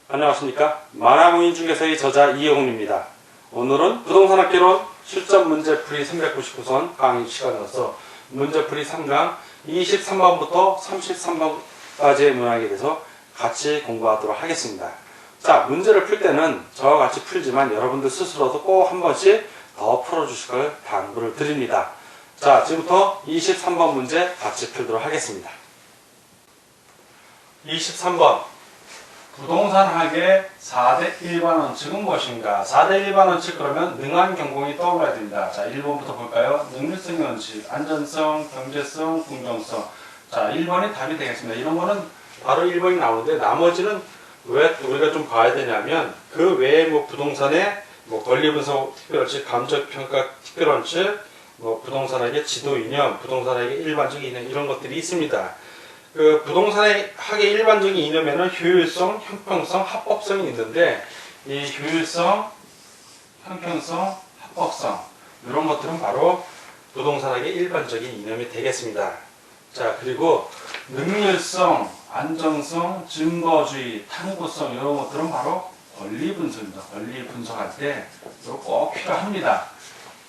안녕하십니까. 만화무인중개서의 저자 이영훈입니다. 오늘은 부동산학개론 실전 문제풀이 399선 강의 시간으로서 문제풀이 3강 23번부터 33번까지의 문항에 대해서 같이 공부하도록 하겠습니다. 자, 문제를 풀 때는 저와 같이 풀지만 여러분들 스스로도 꼭 한 번씩 더 풀어주실 걸 당부를 드립니다. 자, 지금부터 23번 문제 같이 풀도록 하겠습니다. 23번 부동산학의 4대 일반 원칙은 무엇인가? 4대 일반 원칙 그러면 능한 경공이 떠올라야 됩니다. 자, 1번부터 볼까요? 능률성의 원칙, 안전성, 경제성, 공정성. 자, 1번이 답이 되겠습니다. 이런 거는 바로 1번이 나오는데 나머지는 왜 우리가 좀 봐야 되냐면 그 외에 뭐 부동산의 뭐 권리분석 특별원칙, 감정평가 특별원칙, 뭐 부동산학의 지도 이념, 부동산학의 일반적인 이념 이런 것들이 있습니다. 그 부동산의 학의 일반적인 이념에는 효율성, 형평성, 합법성이 있는데 이 효율성, 형평성, 합법성 이런 것들은 바로 부동산학의 일반적인 이념이 되겠습니다. 자, 그리고 능률성, 안정성, 증거주의, 탐구성 이런 것들은 바로 권리 분석입니다. 권리 분석할 때 이거 꼭 필요합니다.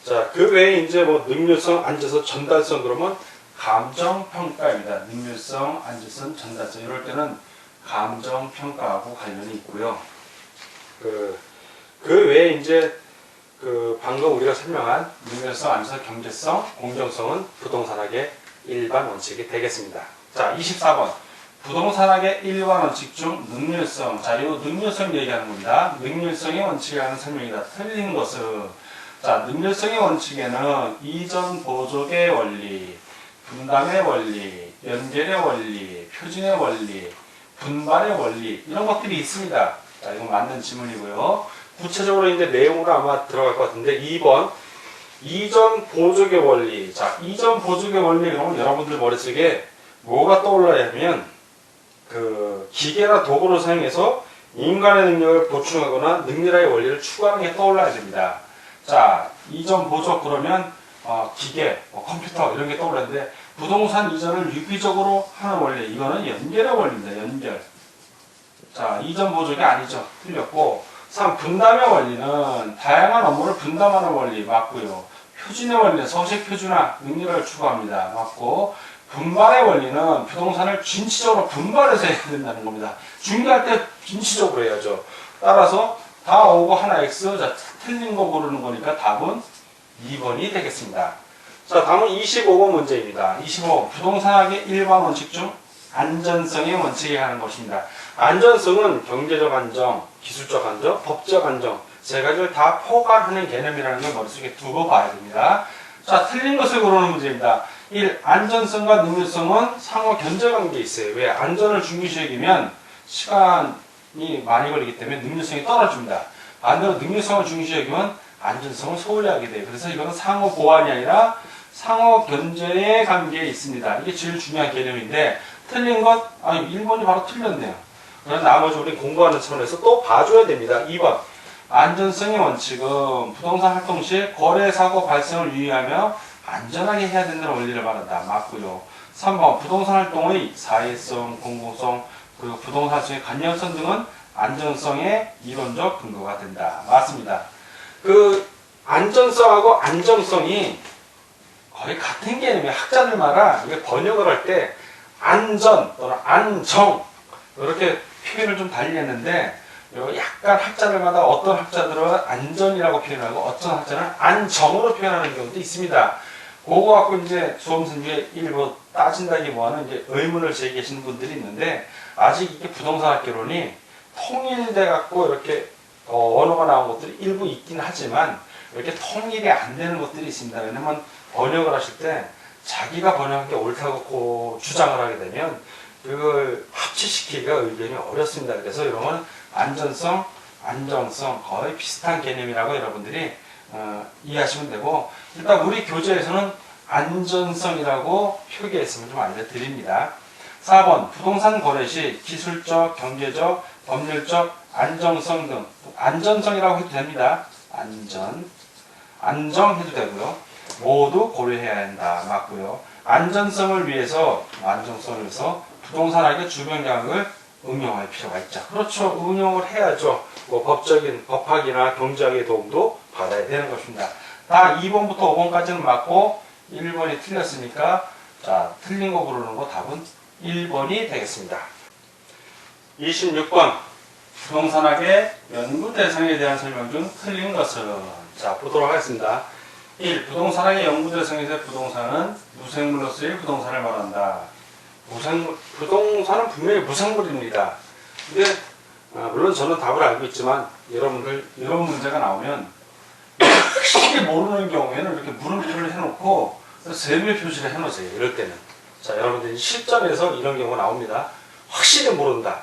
자, 그 외에 이제 뭐 능률성, 안전성, 전달성 그러면 감정평가입니다. 능률성, 안전성, 전달성 이럴 때는 감정평가하고 관련이 있고요. 그 외에 이제 방금 우리가 설명한 능률성, 안전성, 경제성, 공정성은 부동산학의 일반 원칙이 되겠습니다. 자, 24번. 부동산학의 일반 원칙 중 능률성. 자, 이 능률성 얘기하는 겁니다. 능률성의 원칙이라는 설명이다. 틀린 것은. 자, 능률성의 원칙에는 이전 보족의 원리, 분담의 원리, 연결의 원리, 표준의 원리, 분발의 원리 이런 것들이 있습니다. 자, 이건 맞는 지문이고요. 구체적으로 이제 내용으로 아마 들어갈 것 같은데 2번 이전 보족의 원리. 자, 이전 보족의 원리 그러면 여러분들 머릿속에 뭐가 떠올라야 하면 그 기계나 도구를 사용해서 인간의 능력을 보충하거나 능률화의 원리를 추구하는 게 떠올라야 됩니다. 자, 이전 보족 그러면 기계, 컴퓨터 이런 게 떠올랐는데 부동산 이전을 유기적으로 하는 원리 이거는 연결의 원리입니다. 연결. 자, 이전 보족이 아니죠. 틀렸고 3. 분담의 원리는 다양한 업무를 분담하는 원리 맞고요. 표준의 원리는 서식 표준화, 능률을 추구합니다. 맞고 분발의 원리는 부동산을 진취적으로 분발해서 해야 된다는 겁니다. 중개할 때 진취적으로 해야죠. 따라서 다 오고 하나 X, 자, 틀린 거 고르는 거니까 답은 2번이 되겠습니다. 자, 다음은 25번 문제입니다. 25번 부동산학의 일반 원칙 중 안전성의 원칙에 하는 것입니다. 안전성은 경제적 안정, 기술적 안정, 법적 안정 세 가지를 다 포괄하는 개념이라는 걸 머릿속에 두고 봐야 됩니다. 자, 틀린 것을 고르는 문제입니다. 1. 안전성과 능률성은 상호 견제관계에 있어요. 왜? 안전을 중요시 여기면 시간이 많이 걸리기 때문에 능률성이 떨어집니다. 반대로 능률성을 중요시 여기면 안전성을 소홀히 하게 돼요. 그래서 이거는 상호 보완이 아니라 상호 견제의 관계에 있습니다. 이게 제일 중요한 개념인데 틀린 것, 1번이 바로 틀렸네요. 그래서 나머지 우리 공부하는 차원에서 또 봐줘야 됩니다. 2번 안전성의 원칙은 부동산 활동 시 거래 사고 발생을 유의하며 안전하게 해야 된다는 원리를 말한다. 맞고요. 3번 부동산 활동의 사회성, 공공성, 그리고 부동산의 관련성 등은 안전성의 이론적 근거가 된다. 맞습니다. 그 안전성하고 안정성이 거의 같은 개념이에요. 학자들마다 이게 번역을 할 때 안전 또는 안정 이렇게 표현을 좀 달리 했는데 약간 학자들마다 어떤 학자들은 안전이라고 표현하고 어떤 학자는 안정으로 표현하는 경우도 있습니다. 그거 갖고 이제 수험생들이 일부 따진다기보다는 이제 의문을 제기하시는 분들이 있는데 아직 이게 부동산학개론이 통일돼 갖고 이렇게 언어가 나온 것들이 일부 있긴 하지만 이렇게 통일이 안 되는 것들이 있습니다. 왜냐면 번역을 하실 때 자기가 번역한 게 옳다고 주장을 하게 되면 그걸 합치시키기가 의견이 어렵습니다. 그래서 이런 건 안전성, 안정성 거의 비슷한 개념이라고 여러분들이 이해하시면 되고 일단 우리 교재에서는 안전성이라고 표기했음을 좀 알려드립니다. 4번 부동산 거래 시 기술적, 경제적, 법률적, 안정성 등 안전성이라고 해도 됩니다. 안정해도 되고요. 모두 고려해야 한다. 맞고요. 안전성을 위해서 부동산학의 주변 경영을 응용할 필요가 있죠. 그렇죠. 응용을 해야죠. 뭐 법적인 법학이나 경제학의 도움도 받아야 되는 것입니다. 다 2번부터 5번까지는 맞고 1번이 틀렸으니까 자, 틀린 거 고르는 거 답은 1번이 되겠습니다. 26번 부동산학의 연구 대상에 대한 설명 중 틀린 것은 자 보도록 하겠습니다. 1. 부동산학의 연구 대상에서 부동산은 무생물로서의 부동산을 말한다. 부동산은 분명히 무생물입니다. 근데 물론 저는 답을 알고 있지만 여러분들 이런 문제가 나오면 확실히 모르는 경우에는 이렇게 물음표를 해놓고 세밀 표시를 해놓으세요. 이럴 때는 자 여러분들 실전에서 이런 경우가 나옵니다. 확실히 모른다.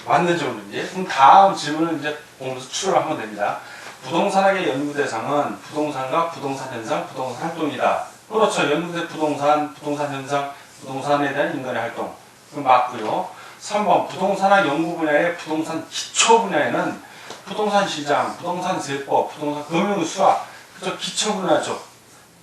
맞는지 모르는지. 그럼 다음 질문을 이제 보면서 추론을 하면 됩니다. 부동산학의 연구 대상은 부동산과 부동산 현상, 부동산 활동이다. 그렇죠. 연구대 부동산, 부동산 현상, 부동산에 대한 인간의 활동. 그럼 맞고요. 3번 부동산학 연구 분야의 부동산 기초 분야에는 부동산 시장, 부동산 세법, 부동산 금융 수학, 그죠? 기초 분야죠.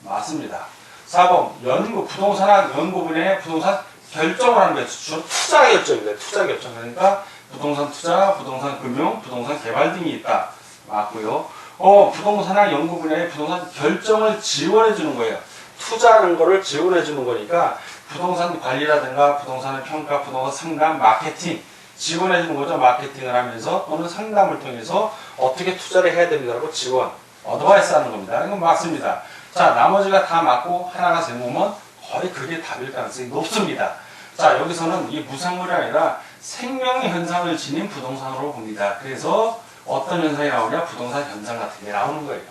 맞습니다. 4번 부동산학 연구 분야의 부동산 결정을 하는 게 주로 투자 결정입니다. 투자 결정. 그러니까 부동산 투자, 부동산 금융, 부동산 개발 등이 있다. 맞고요. 부동산학 연구 분야의 부동산 결정을 지원해 주는 거예요. 투자하는 거를 지원해 주는 거니까 부동산 관리라든가 부동산의 평가, 부동산 상담, 마케팅 지원해 주는 거죠. 마케팅을 하면서 또는 상담을 통해서 어떻게 투자를 해야 됩니다라고 지원, 어드바이스 하는 겁니다. 이건 맞습니다. 자, 나머지가 다 맞고 하나가 세모면 거의 그게 답일 가능성이 높습니다. 자, 여기서는 이 무생물이 아니라 생명의 현상을 지닌 부동산으로 봅니다. 그래서 어떤 현상이 나오냐? 부동산 현상 같은 게 나오는 거예요.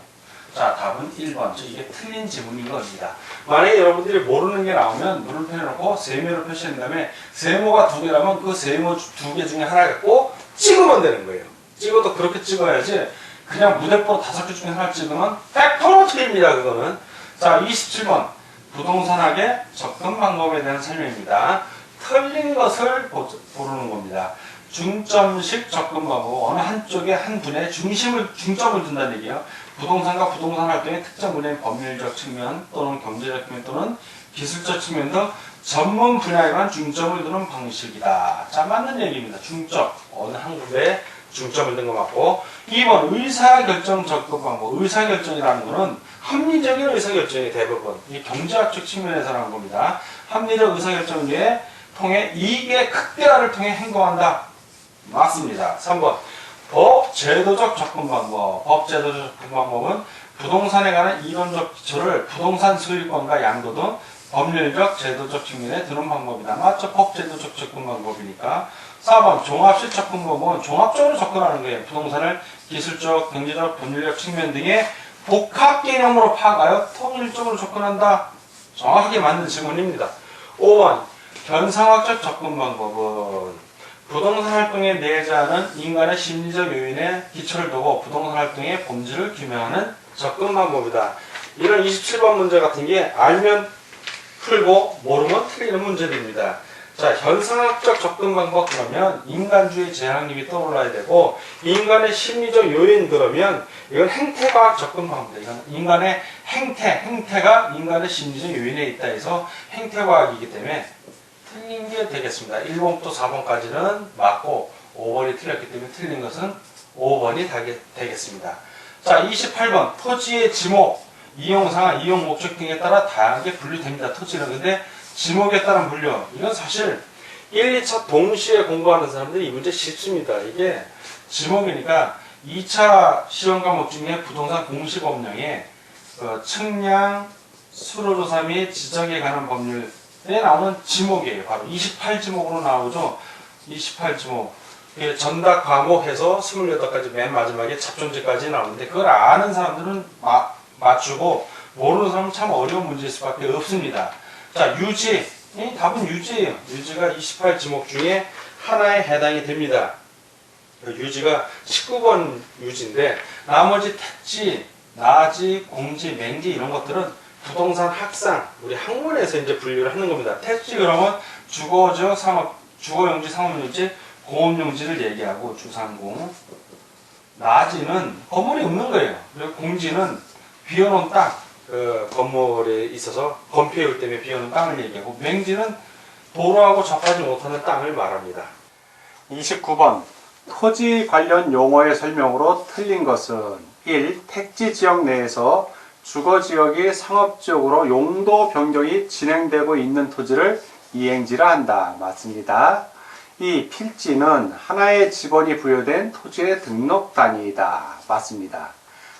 자, 답은 1번. 이게 틀린 지문인 겁니다. 만약에 여러분들이 모르는 게 나오면 물음표 해놓고 세모로 표시한 다음에 세모가 2개라면 그 세모 2개 중에 하나 갖고 찍으면 되는 거예요. 찍어도 그렇게 찍어야지 그냥 무대뽀로 5개 중에 하나 찍으면 100% 틀립니다. 그거는. 자, 27번. 부동산학의 접근 방법에 대한 설명입니다. 틀린 것을 고르는 겁니다. 중점식 접근 방법, 어느 한쪽에 한 분야에 중점을 둔다는 얘기예요. 부동산과 부동산 활동의 특정 분야의 법률적 측면 또는 경제적 측면 또는 기술적 측면 등 전문 분야에 관한 중점을 두는 방식이다. 자, 맞는 얘기입니다. 중점, 어느 한 군데에 중점을 둔 거 맞고. 2번 의사결정 접근 방법. 의사결정이라는 거는 합리적인 의사결정이 대부분 이 경제학적 측면에서 나온 겁니다. 합리적 의사결정을 위해 통해 이익의 극대화를 통해 행동한다. 맞습니다. 3번 법 제도적 접근 방법. 법 제도적 접근 방법은 부동산에 관한 이론적 기초를 부동산 소유권과 양도 등 법률적 제도적 측면에 두는 방법이다. 맞죠? 법 제도적 접근 방법이니까. 4번 종합식 접근 방법은 종합적으로 접근하는 거예요. 부동산을 기술적, 경제적, 법률적 측면 등의 복합 개념으로 파악하여 통일적으로 접근한다. 정확하게 맞는 질문입니다. 5번 현상학적 접근 방법은 부동산 활동에 내재하는 인간의 심리적 요인에 기초를 두고 부동산 활동의 본질을 규명하는 접근 방법이다. 이런 27번 문제 같은 게 알면 풀고 모르면 틀리는 문제들입니다. 자, 현상학적 접근 방법 그러면 인간주의 재앙림이 떠올라야 되고 인간의 심리적 요인 그러면 이건 행태과학 접근 방법입니다. 이건 인간의 행태가 인간의 심리적 요인에 있다 해서 행태과학이기 때문에 틀린 게 되겠습니다. 1번부터 4번까지는 맞고 5번이 틀렸기 때문에 틀린 것은 5번이 되겠습니다. 자, 28번 토지의 지목, 이용상황, 이용 목적 등에 따라 다양하게 분류됩니다. 토지는. 근데 지목에 따른 분류, 이건 사실 1, 2차 동시에 공부하는 사람들이 이 문제 쉽습니다. 이게 지목이니까 2차 시험 과목 중에 부동산 공시법령에 측량, 수로조사 및 지적에 관한 법률 에 나오는 지목이에요. 바로 28지목으로 나오죠. 28지목. 전답 과목해서 28가지 맨 마지막에 잡존재까지 나오는데 그걸 아는 사람들은 맞추고 모르는 사람은 참 어려운 문제일 수밖에 없습니다. 자, 유지. 답은 유지예요. 유지가 28지목 중에 하나에 해당이 됩니다. 유지가 19번 유지인데 나머지 택지, 나지, 공지, 맹지 이런 것들은 부동산 학상, 우리 학문에서 이제 분류를 하는 겁니다. 택지 그러면 주거적, 주거용지, 상업용지, 공업용지를 얘기하고 주상공. 나지는 건물이 없는 거예요. 그리고 공지는 비어놓은 땅, 그 건물에 있어서 건폐율 때문에 비오는 땅을 얘기하고, 맹지는 도로하고 접하지 못하는 땅을 말합니다. 29번 토지 관련 용어의 설명으로 틀린 것은 1. 택지 지역 내에서 주거 지역이 상업지역으로 용도 변경이 진행되고 있는 토지를 이행지라 한다. 맞습니다. 2. 필지는 하나의 지번이 부여된 토지의 등록 단위이다. 맞습니다.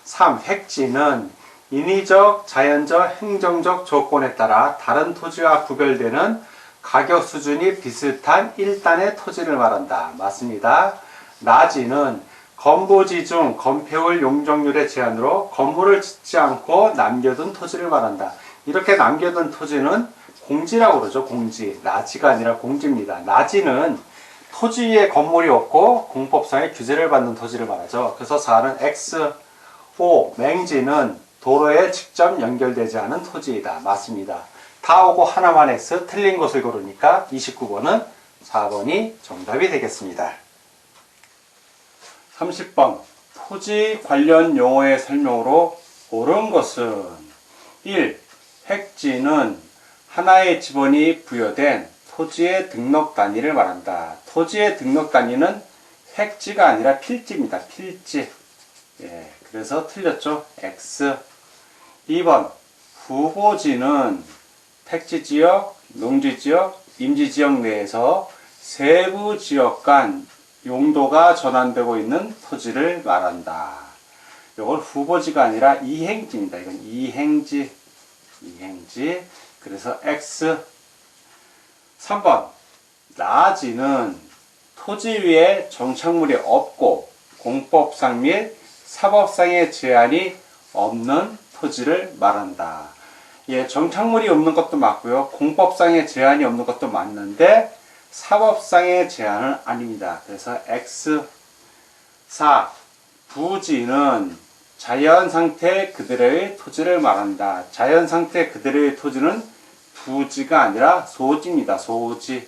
3. 획지는 인위적, 자연적, 행정적 조건에 따라 다른 토지와 구별되는 가격 수준이 비슷한 일단의 토지를 말한다. 맞습니다. 나지는 건보지 중 건폐율 용적률의 제한으로 건물을 짓지 않고 남겨둔 토지를 말한다. 이렇게 남겨둔 토지는 공지라고 그러죠. 공지. 나지가 아니라 공지입니다. 나지는 토지 위에 건물이 없고 공법상의 규제를 받는 토지를 말하죠. 그래서 4는 X. 5. 맹지는 도로에 직접 연결되지 않은 토지이다. 맞습니다. 다 오고 하나만 X, 틀린 것을 고르니까 29번은 4번이 정답이 되겠습니다. 30번 토지 관련 용어의 설명으로 옳은 것은 1. 획지는 하나의 지번이 부여된 토지의 등록 단위를 말한다. 토지의 등록 단위는 획지가 아니라 필지입니다. 필지. 예, 그래서 틀렸죠. X. 2번 후보지는 택지지역, 농지지역, 임지지역 내에서 세부 지역 간 용도가 전환되고 있는 토지를 말한다. 이건 후보지가 아니라 이행지입니다. 이건 이행지. 그래서 X. 3번 나지는 토지 위에 정착물이 없고 공법상 및 사법상의 제한이 없는 토지를 말한다. 예, 정착물이 없는 것도 맞고요. 공법상의 제한이 없는 것도 맞는데 사법상의 제한은 아닙니다. 그래서 X. 4. 부지는 자연상태 그대로의 토지를 말한다. 자연상태 그대로의 토지는 부지가 아니라 소지입니다. 소지.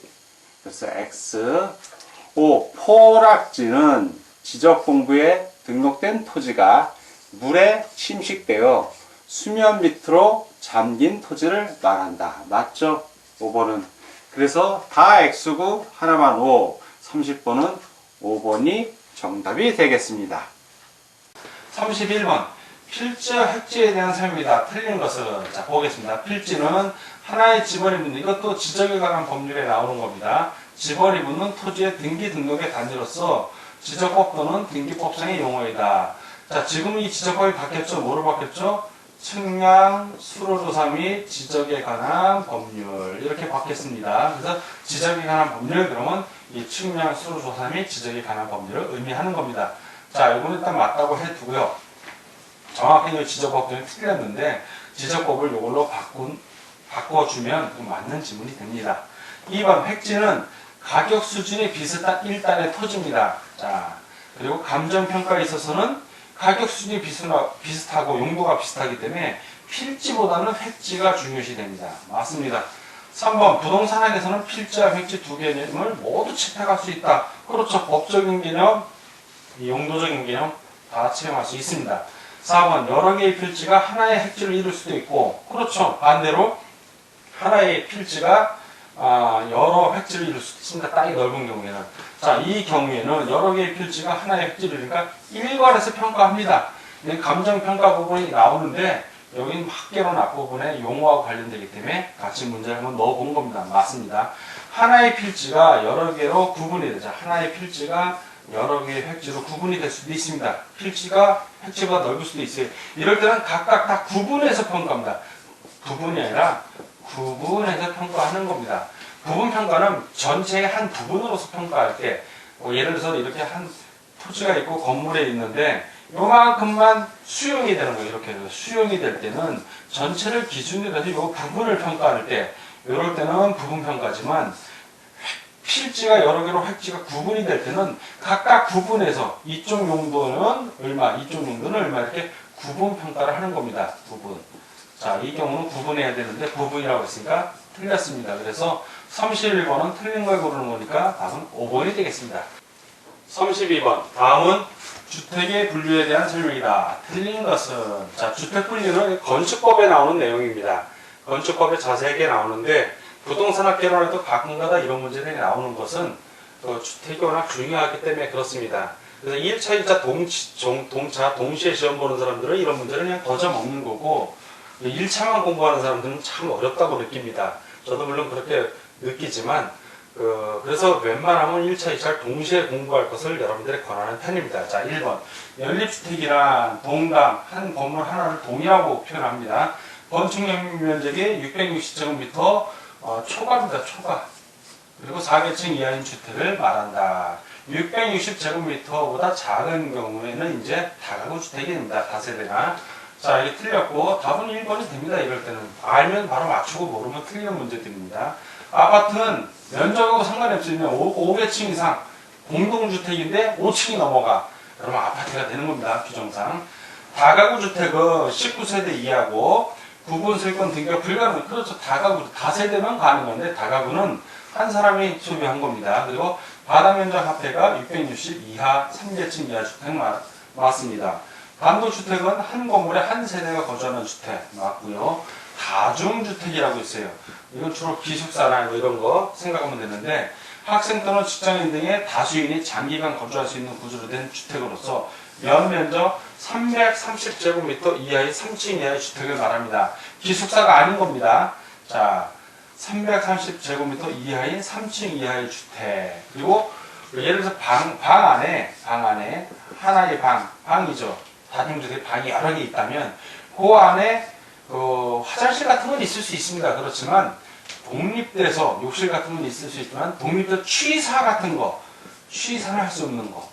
그래서 X. 5. 포락지는 지적공부에 등록된 토지가 물에 침식되어 수면 밑으로 잠긴 토지를 말한다. 맞죠? 5번은. 그래서 다 X고 하나만 O. 30번은 5번이 정답이 되겠습니다. 31번 필지와 획지에 대한 설명이다. 틀린 것은, 자 보겠습니다. 필지는 하나의 지번이 붙는, 이것도 지적에 관한 법률에 나오는 겁니다. 지번이 붙는 토지의 등기 등록의 단위로서 지적법 또는 등기법상의 용어이다. 자, 지금 이 지적법이 바뀌었죠? 뭐로 바뀌었죠? 측량, 수로조사 및 지적에 관한 법률, 이렇게 바뀌었습니다. 그래서 지적에 관한 법률, 그러면 이 측량, 수로조사 및 지적에 관한 법률을 의미하는 겁니다. 자, 이거는 일단 맞다고 해두고요. 정확히 지적법들은 틀렸는데 지적법을 이걸로 바꿔주면 맞는 지문이 됩니다. 2번 획지는 가격 수준이 비슷한 일단의 토지입니다. 자, 그리고 감정평가에 있어서는 가격 수준이 비슷하고 용도가 비슷하기 때문에 필지보다는 획지가 중요시 됩니다. 맞습니다. 3번 부동산학에서는 필지와 획지 두 개념을 모두 채택할 수 있다. 그렇죠. 법적인 개념, 용도적인 개념 다 채용할 수 있습니다. 4번 여러 개의 필지가 하나의 획지를 이룰 수도 있고, 그렇죠. 반대로 하나의 필지가 여러 획지를 이룰 수도 있습니다. 땅이 넓은 경우에는. 자, 이 경우에는 여러 개의 필지가 하나의 획지를 이루니까 일괄해서 평가합니다. 감정평가 부분이 나오는데 여기는 학계론 앞부분에 용어와 관련되기 때문에 같이 문제를 한번 넣어본 겁니다. 맞습니다. 하나의 필지가 여러 개로 구분이 되죠. 하나의 필지가 여러 개의 획지로 구분이 될 수도 있습니다. 필지가 획지보다 넓을 수도 있어요. 이럴 때는 각각 다 구분해서 평가합니다. 부분이 아니라 구분해서 평가하는 겁니다. 부분 평가는 전체의 한 부분으로서 평가할 때, 예를 들어서 이렇게 한 토지가 있고 건물에 있는데 요만큼만 수용이 되는 거예요. 이렇게 수용이 될 때는 전체를 기준으로 해서 요 부분을 평가할 때, 이럴 때는 부분 평가지만 필지가 여러 개로 획지가 구분이 될 때는 각각 구분해서 이쪽 용도는 얼마, 이쪽 용도는 얼마, 이렇게 구분 평가를 하는 겁니다. 부분. 자, 이 경우는 구분해야 되는데 부분이라고 했으니까 틀렸습니다. 그래서 31번은 틀린 걸 고르는 거니까 답은 5번이 되겠습니다. 32번. 다음은 주택의 분류에 대한 설명이다. 틀린 것은, 자, 주택 분류는 건축법에 나오는 내용입니다. 건축법에 자세하게 나오는데, 부동산학개론에도 가끔가다 이런 문제들이 나오는 것은 주택이 워낙 중요하기 때문에 그렇습니다. 그래서 1차, 2차 동시에 시험 보는 사람들은 이런 문제를 그냥 거저 먹는 거고, 1차만 공부하는 사람들은 참 어렵다고 느낍니다. 저도 물론 그렇게 느끼지만, 그래서 웬만하면 1차, 2차를 동시에 공부할 것을 여러분들이 권하는 편입니다. 자, 1번. 연립주택이란 동당, 한 건물 하나를 동이라고 표현합니다. 건축 면적이 660제곱미터 초과입니다. 초과. 그리고 4계층 이하인 주택을 말한다. 660제곱미터보다 작은 경우에는 이제 다가구 주택입니다. 다세대가. 자, 이게 틀렸고 답은 1번이 됩니다. 이럴 때는. 알면 바로 맞추고 모르면 틀리는 문제들입니다. 아파트는 면적하고 상관이 없으면 5계층 이상 공동주택인데 5층이 넘어가. 그러면 아파트가 되는 겁니다. 규정상. 다가구 주택은 19세대 이하고 구분세권 등기가 불가능. 그렇죠. 다가구, 다세대만 가능한데 다가구는 한 사람이 소유한 겁니다. 그리고 바닥면적 합계가 660 이하 3계층 이하 주택 맞습니다. 단독주택은 한 건물에 한 세대가 거주하는 주택 맞고요. 다중주택이라고 있어요. 이건 주로 기숙사나 뭐 이런 거 생각하면 되는데 학생 또는 직장인 등의 다수인이 장기간 거주할 수 있는 구조로 된 주택으로서 연면적 330제곱미터 이하의 3층 이하의 주택을 말합니다. 기숙사가 아닌 겁니다. 자, 330제곱미터 이하인 3층 이하의 주택. 그리고 예를 들어서 방 안에 하나의 방이죠. 다중주택 방이 여러 개 있다면 그 안에 화장실 같은 건 있을 수 있습니다. 그렇지만 독립돼서 욕실 같은 건 있을 수 있지만 독립돼서 취사 같은 거, 취사를 할 수 없는 거.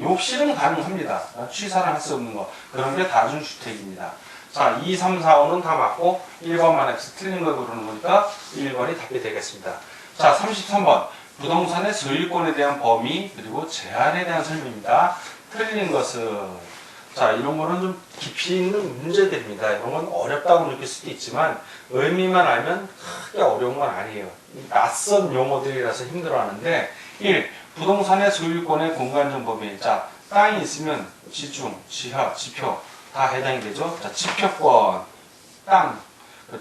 욕실은 가능합니다. 취사를 할 수 없는 거. 그런 게 다중주택입니다. 자, 2, 3, 4, 5는 다 맞고 1번만 X 틀린 걸 고르는 거니까 1번이 답이 되겠습니다. 자, 33번. 부동산의 소유권에 대한 범위 그리고 제한에 대한 설명입니다. 틀린 것은 자, 이런 거는 좀 깊이 있는 문제들입니다. 이런 건 어렵다고 느낄 수도 있지만 의미만 알면 크게 어려운 건 아니에요. 낯선 용어들이라서 힘들어하는데 1. 부동산의 소유권의 공간적 범위. 자, 땅이 있으면 지중, 지하, 지표 다 해당이 되죠. 자, 지표권, 땅,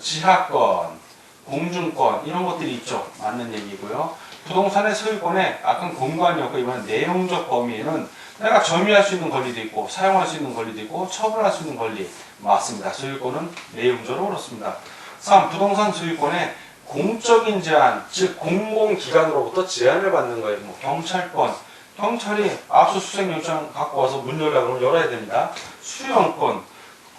지하권, 공중권 이런 것들이 있죠. 맞는 얘기고요. 부동산의 소유권에 아까 공간이었고 이번 내용적 범위에는 내가 점유할 수 있는 권리도 있고 사용할 수 있는 권리도 있고 처분할 수 있는 권리 맞습니다. 소유권은 내용적으로 그렇습니다. 3. 부동산 소유권에 공적인 제한, 즉 공공기관으로부터 제한을 받는 거예요. 뭐 경찰권, 경찰이 압수수색 영장 갖고 와서 문 열라고 하면 열어야 됩니다. 수용권,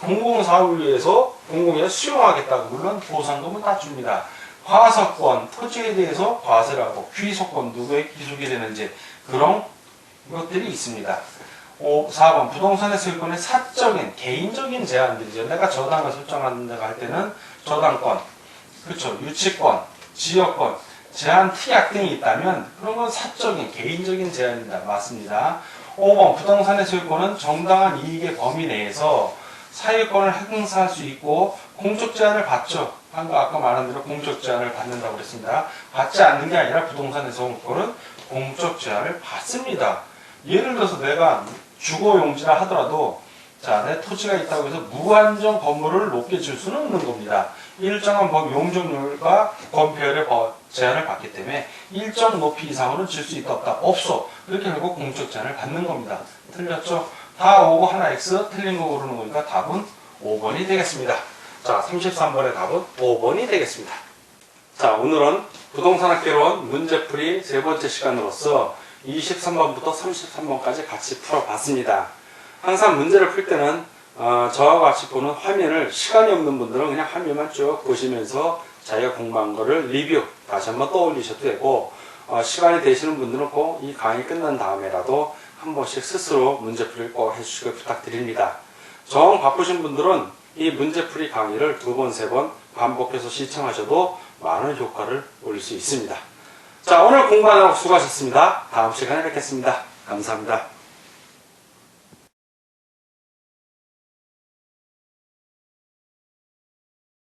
공공사업을 위해서 공공에 수용하겠다고 물론 보상금은 다 줍니다. 과서권, 토지에 대해서 과세를 하고 귀소권, 누구의 귀속이 되는지 그런 것들이 있습니다. 4번 부동산의 소유권의 사적인 개인적인 제한들이죠. 내가 저당을 설정한다고 할 때는 저당권, 그렇죠, 유치권, 지역권, 제한 특약 등이 있다면 그런 건 사적인 개인적인 제한입니다. 맞습니다. 5번 부동산의 소유권은 정당한 이익의 범위 내에서 사유권을 행사할 수 있고 공적 제한을 받죠. 아까 말한 대로 공적 제한을 받는다고 그랬습니다. 받지 않는 게 아니라 부동산의 소유권은 공적 제한을 받습니다. 예를 들어서 내가 주거용지라 하더라도 자, 내 토지가 있다고 해서 무한정 건물을 높게 질 수는 없는 겁니다. 일정한 용적률과 건폐율의 제한을 받기 때문에 일정 높이 이상으로는 질 수 있다 없다 없어. 그렇게 결국 공적 제한을 받는 겁니다. 틀렸죠? 다 오고 하나 X 틀린 거 고르는 거니까 답은 5번이 되겠습니다. 자, 33번의 답은 5번이 되겠습니다. 자, 오늘은 부동산학개론 문제풀이 세 번째 시간으로서 23번부터 33번까지 같이 풀어봤습니다. 항상 문제를 풀 때는 저와 같이 보는 화면을 시간이 없는 분들은 그냥 화면만 쭉 보시면서 자기가 공부한 거를 리뷰 다시 한번 떠올리셔도 되고 시간이 되시는 분들은 꼭 이 강의 끝난 다음에라도 한 번씩 스스로 문제풀이를 꼭 해주시길 부탁드립니다. 정 바쁘신 분들은 이 문제풀이 강의를 2번, 3번 반복해서 시청하셔도 많은 효과를 올릴 수 있습니다. 자, 오늘 공부하느라고 수고하셨습니다. 다음 시간에 뵙겠습니다. 감사합니다.